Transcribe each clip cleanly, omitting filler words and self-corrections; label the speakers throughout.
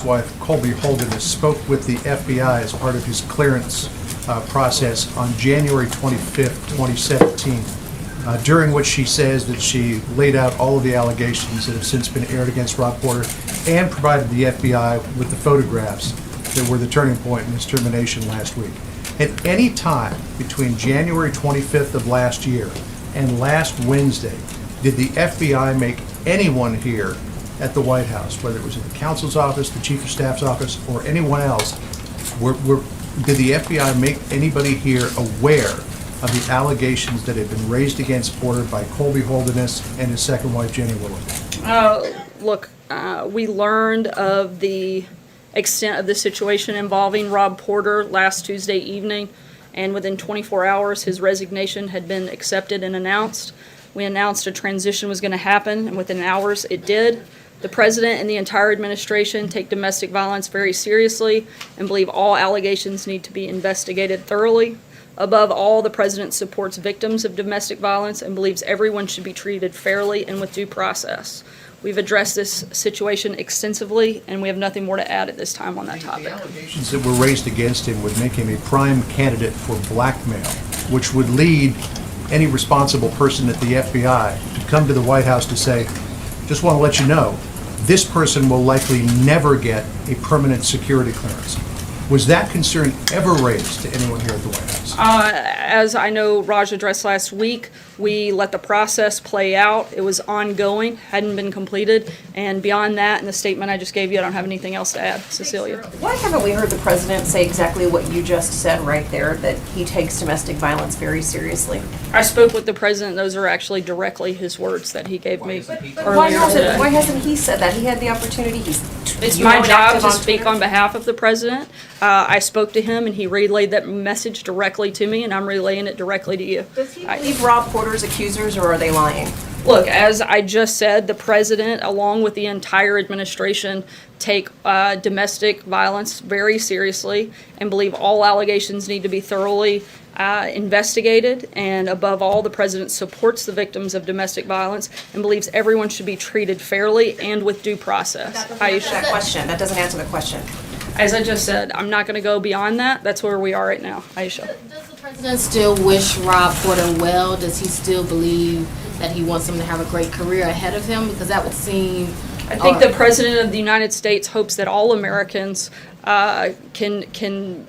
Speaker 1: wife, Colby Holderness, spoke with the FBI as part of his clearance process on January 25th, 2017, during which she says that she laid out all of the allegations that have since been aired against Rob Porter and provided the FBI with the photographs that were the turning point in his termination last week. At any time between January 25th of last year and last Wednesday, did the FBI make anyone here at the White House, whether it was in the counsel's office, the chief of staff's office, or anyone else, did the FBI make anybody here aware of the allegations that had been raised against Porter by Colby Holderness and his second wife, Jenny Willard?
Speaker 2: Look, we learned of the extent of the situation involving Rob Porter last Tuesday evening, and within 24 hours his resignation had been accepted and announced. We announced a transition was going to happen, and within hours it did. The President and the entire administration take domestic violence very seriously and believe all allegations need to be investigated thoroughly. Above all, the President supports victims of domestic violence and believes everyone should be treated fairly and with due process. We've addressed this situation extensively, and we have nothing more to add at this time on that topic.
Speaker 1: The allegations that were raised against him would make him a prime candidate for blackmail, which would lead any responsible person at the FBI to come to the White House to say, just want to let you know, this person will likely never get a permanent security clearance. Was that concern ever raised to anyone here at the White House?
Speaker 2: As I know Raj addressed last week, we let the process play out. It was ongoing, hadn't been completed, and beyond that, in the statement I just gave you, I don't have anything else to add. Cecilia.
Speaker 3: Why haven't we heard the President say exactly what you just said right there, that he takes domestic violence very seriously?
Speaker 2: I spoke with the President. Those are actually directly his words that he gave me
Speaker 3: Why
Speaker 2: earlier today.
Speaker 3: hasn't he said that? He had the opportunity.
Speaker 2: It's my job to speak on behalf of the President. I spoke to him, and he relayed that message directly to me, and I'm relaying it directly to you.
Speaker 3: Does he believe Rob Porter's accusers, or are they lying?
Speaker 2: Look, as I just said, the President, along with the entire administration, take domestic violence very seriously and believe all allegations need to be thoroughly investigated. And above all, the President supports the victims of domestic violence and believes everyone should be treated fairly and with due process.
Speaker 3: That doesn't answer the question.
Speaker 2: As I just said, I'm not going to go beyond that. That's where we are right now. Aisha.
Speaker 4: Does the President still wish Rob Porter well? Does he still believe that he wants him to have a great career ahead of him? Because that would seem...
Speaker 2: I think the President of the United States hopes that all Americans can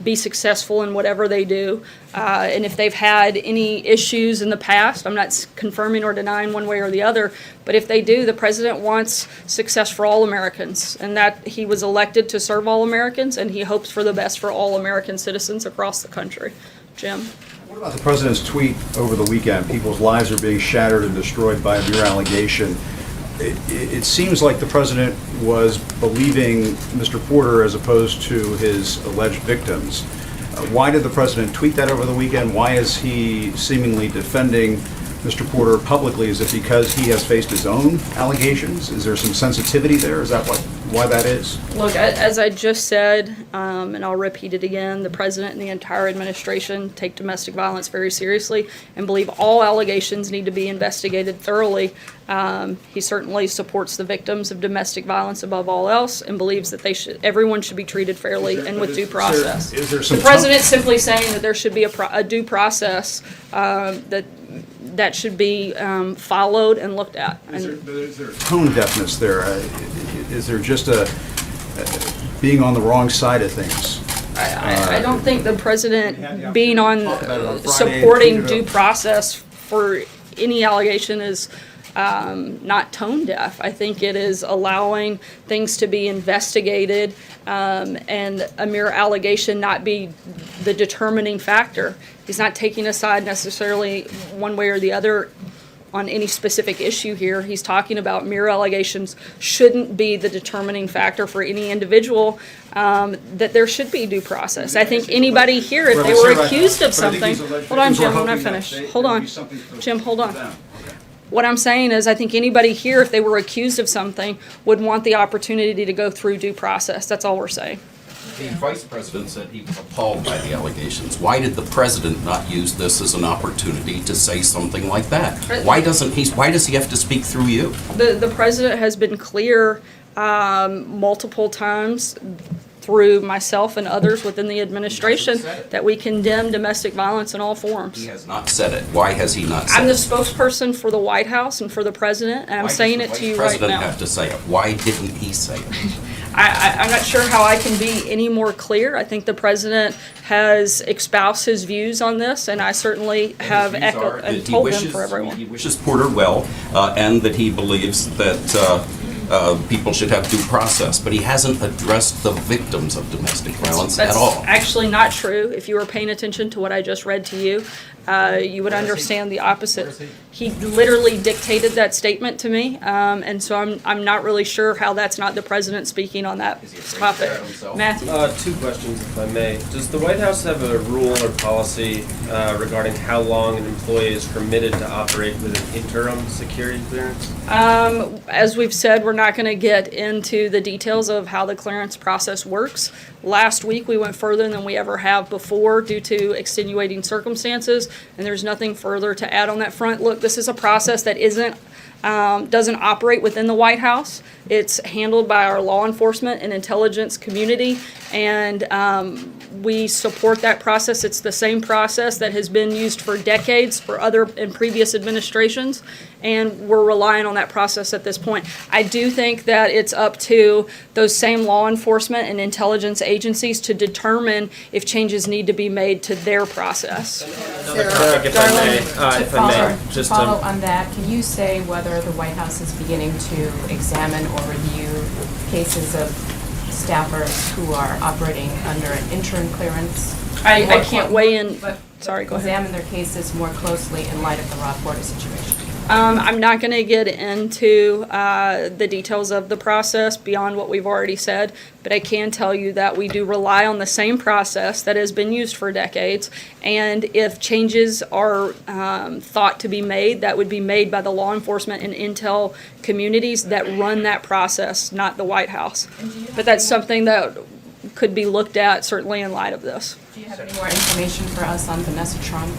Speaker 2: be successful in whatever they do. And if they've had any issues in the past, I'm not confirming or denying one way or the other, but if they do, the President wants success for all Americans, and that he was elected to serve all Americans, and he hopes for the best for all American citizens across the country. Jim?
Speaker 5: What about the President's tweet over the weekend? People's lives are being shattered and destroyed by a mere allegation. It seems like the President was believing Mr. Porter as opposed to his alleged victims. Why did the President tweet that over the weekend? Why is he seemingly defending Mr. Porter publicly? Is it because he has faced his own allegations? Is there some sensitivity there? Is that why that is?
Speaker 2: Look, as I just said, and I'll repeat it again, the President and the entire administration take domestic violence very seriously and believe all allegations need to be investigated thoroughly. He certainly supports the victims of domestic violence above all else and believes that everyone should be treated fairly and with due process. The President's simply saying that there should be a due process that should be followed and looked at.
Speaker 5: Is there tone deafness there? Is there just a being on the wrong side of things?
Speaker 2: I don't think the President being on supporting due process for any allegation is not tone deaf. I think it is allowing things to be investigated and a mere allegation not be the determining factor. He's not taking a side necessarily one way or the other on any specific issue here. He's talking about mere allegations shouldn't be the determining factor for any individual, that there should be due process. I think anybody here, if they were accused of something, hold on, Jim, I'm not finished. Hold on, Jim, hold on. What I'm saying is I think anybody here, if they were accused of something, would want the opportunity to go through due process. That's all we're saying.
Speaker 6: The Vice President said he was appalled by the allegations. Why did the President not use this as an opportunity to say something like that? Why does he have to speak through you?
Speaker 2: The President has been clear multiple times through myself and others within the administration that we condemn domestic violence in all forms.
Speaker 6: He has not said it. Why has he not said
Speaker 2: I'm the
Speaker 6: it?
Speaker 2: spokesperson for the White House and for the president, and I'm saying it to you right
Speaker 6: Why does the President
Speaker 2: now.
Speaker 6: have to say it? Why didn't he say it?
Speaker 2: I'm not sure how I can be any more clear. I think the president has espoused his views on this, and I certainly have
Speaker 6: His views are
Speaker 2: echoed
Speaker 6: that
Speaker 2: and
Speaker 6: he
Speaker 2: told them
Speaker 6: wishes-
Speaker 2: for everyone.
Speaker 6: He wishes Porter well, and that he believes that people should have due process, but he hasn't addressed the victims of domestic violence at all.
Speaker 2: That's actually not true. If you were paying attention to what I just read to you, you would understand the opposite. He literally dictated that statement to me, and so I'm not really sure how that's not the president speaking on that
Speaker 6: Is he afraid to
Speaker 2: topic.
Speaker 6: say it himself?
Speaker 2: Matthew?
Speaker 7: 2 questions, if I may. Does the White House have a rule or policy regarding how long an employee is permitted to operate with an interim security clearance?
Speaker 2: As we've said, we're not going to get into the details of how the clearance process works. Last week, we went further than we ever have before due to extenuating circumstances, and there's nothing further to add on that front. Look, this is a process that doesn't operate within the White House. It's handled by our law enforcement and intelligence community, and we support that process. It's the same process that has been used for decades for other and previous administrations, and we're relying on that process at this point. I do think that it's up to those same law enforcement and intelligence agencies to determine if changes need to be made to their process.
Speaker 7: Another topic, if I may.
Speaker 3: To follow on that, can you say whether the White House is beginning to examine or review cases of staffers who are operating under an interim clearance?
Speaker 2: I can't weigh in.
Speaker 3: But
Speaker 2: Sorry, go ahead.
Speaker 3: examine their cases more closely in light of the Rob Porter situation?
Speaker 2: I'm not going to get into the details of the process beyond what we've already said, but I can tell you that we do rely on the same process that has been used for decades, and if changes are thought to be made, that would be made by the law enforcement and intel communities that run that process, not the White House. But that's something that could be looked at certainly in light of this.
Speaker 3: Do you have any more information for us on Vanessa Trump?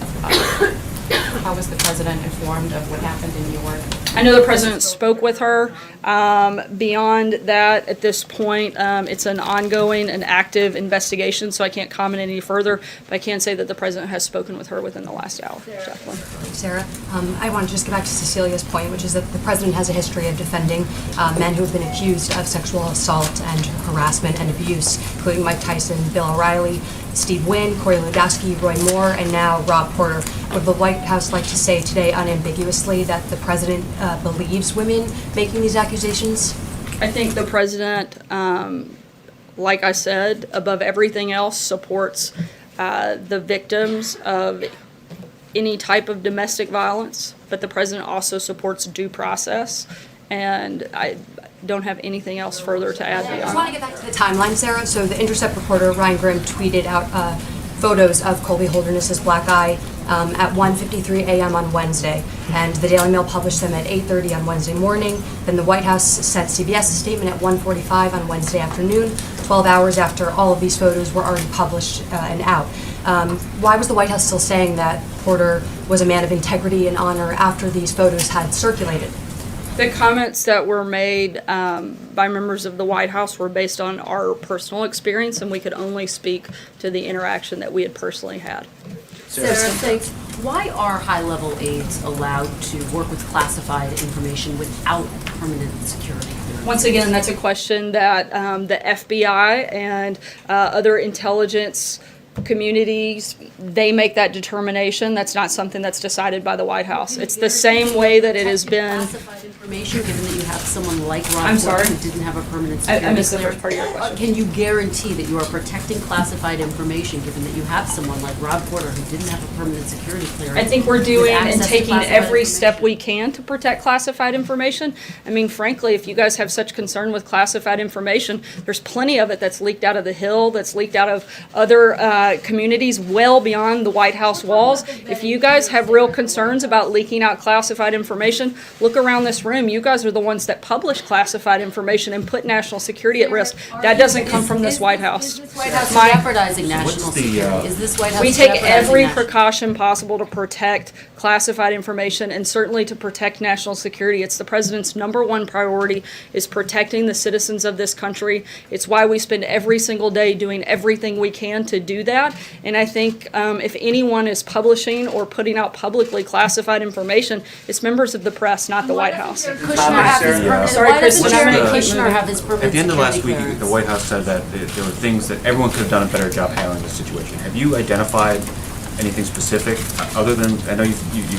Speaker 3: How was the president informed of what happened in New York?
Speaker 2: I know the president spoke with her. Beyond that, at this point, it's an ongoing and active investigation, so I can't comment any further, but I can say that the president has spoken with her within the last hour. Jacqueline.
Speaker 8: Sarah, I want to just get back to Cecilia's point, which is that the president has a history of defending men who have been accused of sexual assault and harassment and abuse, including Mike Tyson, Bill O'Reilly, Steve Wynn, Corey Lewandowski, Roy Moore, and now Rob Porter. Would the White House like to say today unambiguously that the president believes women making these accusations?
Speaker 2: I think the president, like I said, above everything else, supports the victims of any type of domestic violence, but the president also supports due process, and I don't have anything else further to add
Speaker 8: I just
Speaker 2: beyond
Speaker 8: want to get back to the timeline, Sarah. So the Intercept reporter Ryan Grimm tweeted out photos of Colby Holderness's black eye at 1:53 a.m. on Wednesday, and the Daily Mail published them at 8:30 on Wednesday morning. Then the White House sent CBS a statement at 1:45 on Wednesday afternoon, 12 hours after all of these photos were already published and out. Why was the White House still saying that Porter was a man of integrity and honor after these photos had circulated?
Speaker 2: The comments that were made by members of the White House were based on our personal experience, and we could only speak to the interaction that we had personally had.
Speaker 9: Sarah, thanks. Why are high-level aides allowed to work with classified information without permanent security clearance?
Speaker 2: Once again, that's a question that the FBI and other intelligence communities, they make that determination. That's not something that's decided by the White House. It's the same way that it has been.
Speaker 9: Classified information, given that you have someone like Rob
Speaker 2: I'm
Speaker 9: Porter
Speaker 2: sorry?
Speaker 9: who didn't have a permanent security
Speaker 2: I missed the
Speaker 9: clearance.
Speaker 2: first part of your question.
Speaker 9: Can you guarantee that you are protecting classified information, given that you have someone like Rob Porter who didn't have a permanent security clearance?
Speaker 2: I think we're
Speaker 9: with
Speaker 2: doing and
Speaker 9: access to
Speaker 2: taking
Speaker 9: classified
Speaker 2: every step
Speaker 9: information?
Speaker 2: we can to protect classified information. I mean, frankly, if you guys have such concern with classified information, there's plenty of it that's leaked out of the Hill, that's leaked out of other communities well beyond the White House walls. If you guys have real concerns about leaking out classified information, look around this room. You guys are the ones that publish classified information and put national security at risk. That doesn't come from this White House.
Speaker 9: Is this White House
Speaker 2: My-
Speaker 9: jeopardizing national security? Is this White House
Speaker 2: We take
Speaker 9: jeopardizing
Speaker 2: every
Speaker 9: national-
Speaker 2: precaution possible to protect classified information and certainly to protect national security. It's the president's #1 priority is protecting the citizens of this country. It's why we spend every single day doing everything we can to do that. And I think if anyone is publishing or putting out publicly classified information, it's members of the press, not the White House.
Speaker 9: Kushner have his permanent,
Speaker 2: Sorry,
Speaker 9: why doesn't
Speaker 2: Kristen,
Speaker 9: Chairman
Speaker 2: I'm gonna-
Speaker 9: Kushner have his permanent
Speaker 10: At the end of last
Speaker 9: security
Speaker 10: week,
Speaker 9: clearance?
Speaker 10: the White House said that there were things that everyone could have done a better job handling this situation. Have you identified anything specific, other than, I know you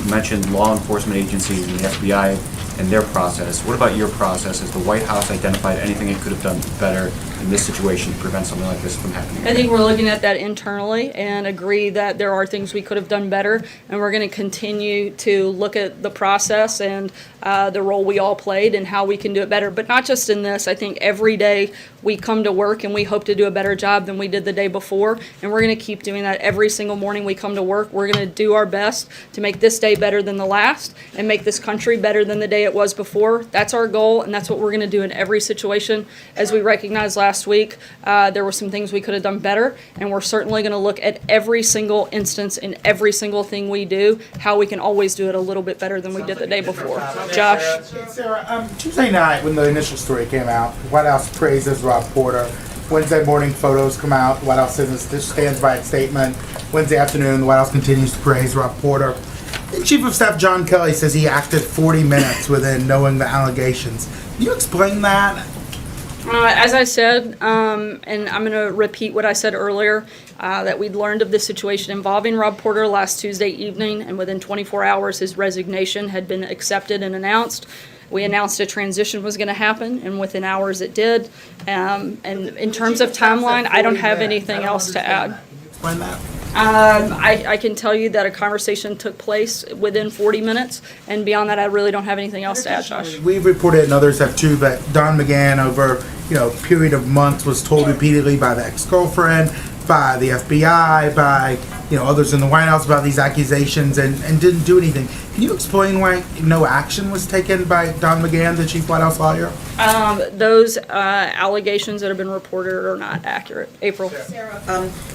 Speaker 10: mentioned law enforcement agencies and the FBI and their process. What about your process? Has the White House identified anything it could have done better in this situation to prevent something like this from happening?
Speaker 2: I think we're looking at that internally and agree that there are things we could have done better, and we're going to continue to look at the process and the role we all played and how we can do it better. But not just in this. I think every day we come to work and we hope to do a better job than we did the day before, and we're going to keep doing that every single morning we come to work. We're going to do our best to make this day better than the last and make this country better than the day it was before. That's our goal, and that's what we're going to do in every situation. As we recognized last week, there were some things we could have done better, and we're certainly going to look at every single instance in every single thing we do, how we can always do it a little bit better than we did the day before. Josh?
Speaker 11: Sarah, Tuesday night when the initial story came out, the White House praises Rob Porter. Wednesday morning photos come out, the White House stands by its statement. Wednesday afternoon, the White House continues to praise Rob Porter. The Chief of Staff John Kelly says he acted 40 minutes within knowing the allegations. Can you explain that?
Speaker 2: As I said, and I'm going to repeat what I said earlier, that we'd learned of the situation involving Rob Porter last Tuesday evening, and within 24 hours his resignation had been accepted and announced. We announced a transition was going to happen, and within hours it did. And in terms of timeline, I don't have anything else to add.
Speaker 11: Explain that.
Speaker 2: I can tell you that a conversation took place within 40 minutes, and beyond that, I really don't have anything else to add, Josh.
Speaker 11: We've reported, and others have too, that Don McGahn, over a period of months, was told repeatedly by the ex-girlfriend, by the FBI, by others in the White House about these accusations, and didn't do anything. Can you explain why no action was taken by Don McGahn, the chief White House lawyer?
Speaker 2: Those allegations that have been reported are not accurate. April?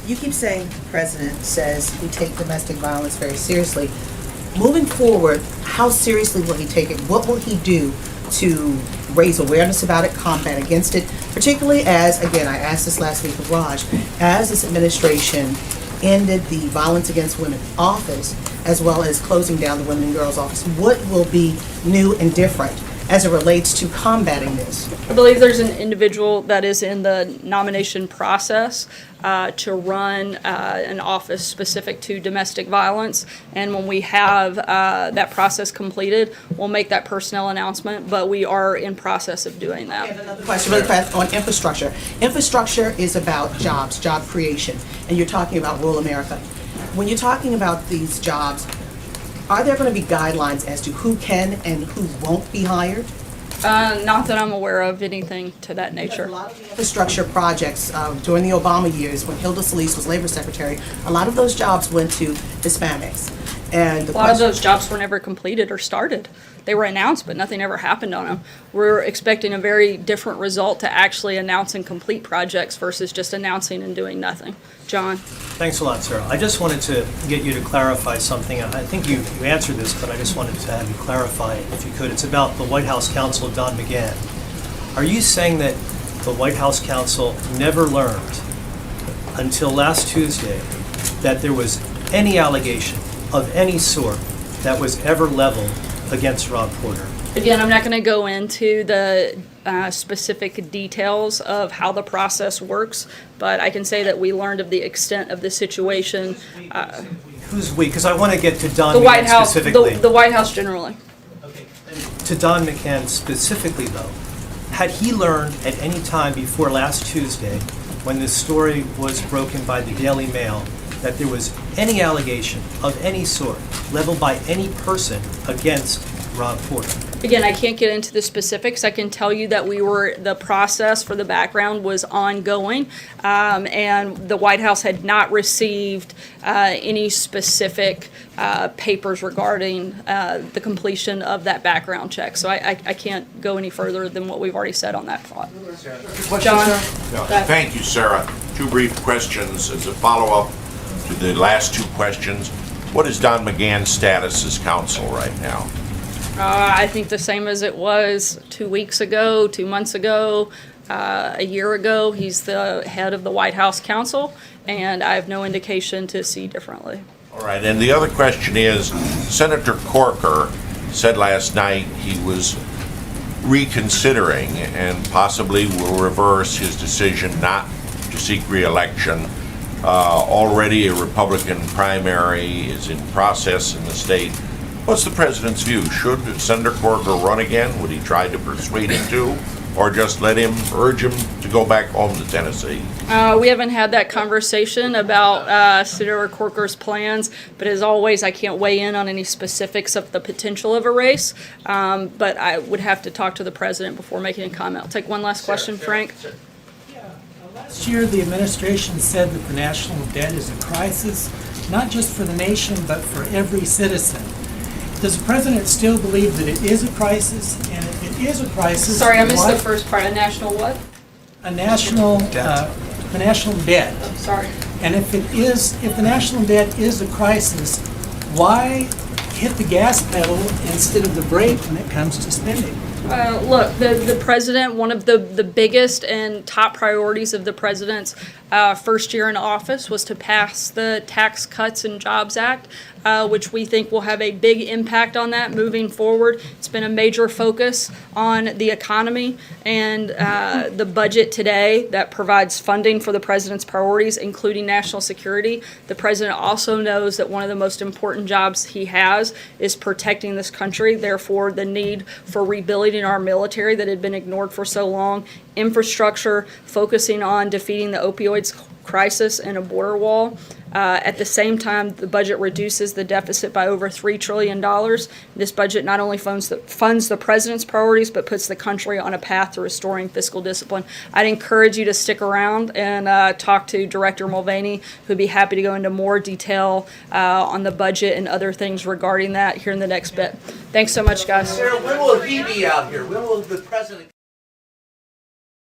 Speaker 12: You keep saying the president says we take domestic violence very seriously. Moving forward, how seriously will he take it? What will he do to raise awareness about it, combat against it, particularly as, again, I asked this last week of Raj, as this administration ended the Violence Against Women office, as well as closing down the Women and Girls office, what will be new and different as it relates to combating this?
Speaker 2: I believe there's an individual that is in the nomination process to run an office specific to domestic violence. And when we have that process completed, we'll make that personnel announcement, but we are in process of doing that.
Speaker 12: Another question really fast on infrastructure. Infrastructure is about jobs, job creation, and you're talking about rural America. When you're talking about these jobs, are there going to be guidelines as to who can and who won't be hired?
Speaker 2: Not that I'm aware of anything to that nature.
Speaker 12: A lot of the infrastructure projects during the Obama years, when Hilda Solis was labor secretary, a lot of those jobs went to Hispanics. And
Speaker 2: A lot of those jobs were never completed or started. They were announced, but nothing ever happened on them. We're expecting a very different result to actually announce and complete projects versus just announcing and doing nothing. John?
Speaker 13: Thanks a lot, Sarah. I just wanted to get you to clarify something. I think you answered this, but I just wanted to have you clarify it if you could. It's about the White House counsel, Don McGahn. Are you saying that the White House counsel never learned until last Tuesday that there was any allegation of any sort that was ever leveled against Rob Porter?
Speaker 2: Again, I'm not going to go into the specific details of how the process works, but I can say that we learned of the extent of the situation.
Speaker 13: Who's we? Because I want to get to Don
Speaker 2: The White
Speaker 13: McGahn
Speaker 2: House,
Speaker 13: specifically.
Speaker 2: the White House generally.
Speaker 13: To Don McGahn specifically, though, had he learned at any time before last Tuesday, when this story was broken by the Daily Mail, that there was any allegation of any sort leveled by any person against Rob Porter?
Speaker 2: Again, I can't get into the specifics. I can tell you that the process for the background was ongoing, and the White House had not received any specific papers regarding the completion of that background check. So I can't go any further than what we've already said on that front. John?
Speaker 14: Thank you, Sarah. Two brief questions as a follow-up to the last two questions. What is Don McGann's status as counsel right now?
Speaker 2: I think the same as it was 2 weeks ago, 2 months ago, a year ago. He's the head of the White House Counsel, and I have no indication to see differently.
Speaker 14: All right, and the other question is, Senator Corker said last night he was reconsidering and possibly will reverse his decision not to seek re-election. Already a Republican primary is in process in the state. What's the president's view? Should Senator Corker run again? Would he try to persuade him to? Or just urge him to go back home to Tennessee?
Speaker 2: We haven't had that conversation about Senator Corker's plans, but as always, I can't weigh in on any specifics of the potential of a race. But I would have to talk to the president before making a comment. I'll take one last question, Frank.
Speaker 15: Last year, the administration said that the national debt is a crisis, not just for the nation, but for every citizen. Does the president still believe that it is a crisis? And if it is a crisis,
Speaker 2: Sorry, I missed the first part. A national what?
Speaker 15: A national debt. The national debt.
Speaker 2: Sorry.
Speaker 15: And if the national debt is a crisis, why hit the gas pedal instead of the brake when it comes to spending?
Speaker 2: Look, the president, one of the biggest and top priorities of the president's first year in office was to pass the Tax Cuts and Jobs Act, which we think will have a big impact on that moving forward. It's been a major focus on the economy and the budget today that provides funding for the president's priorities, including national security. The president also knows that one of the most important jobs he has is protecting this country. Therefore, the need for rebuilding our military that had been ignored for so long, infrastructure, focusing on defeating the opioids crisis and a border wall. At the same time, the budget reduces the deficit by over $3 trillion. This budget not only funds the president's priorities, but puts the country on a path to restoring fiscal discipline. I'd encourage you to stick around and talk to Director Mulvaney, who'd be happy to go into more detail on the budget and other things regarding that here in the next bit. Thanks so much, guys.
Speaker 16: Sarah, when will he be out here? When will the president...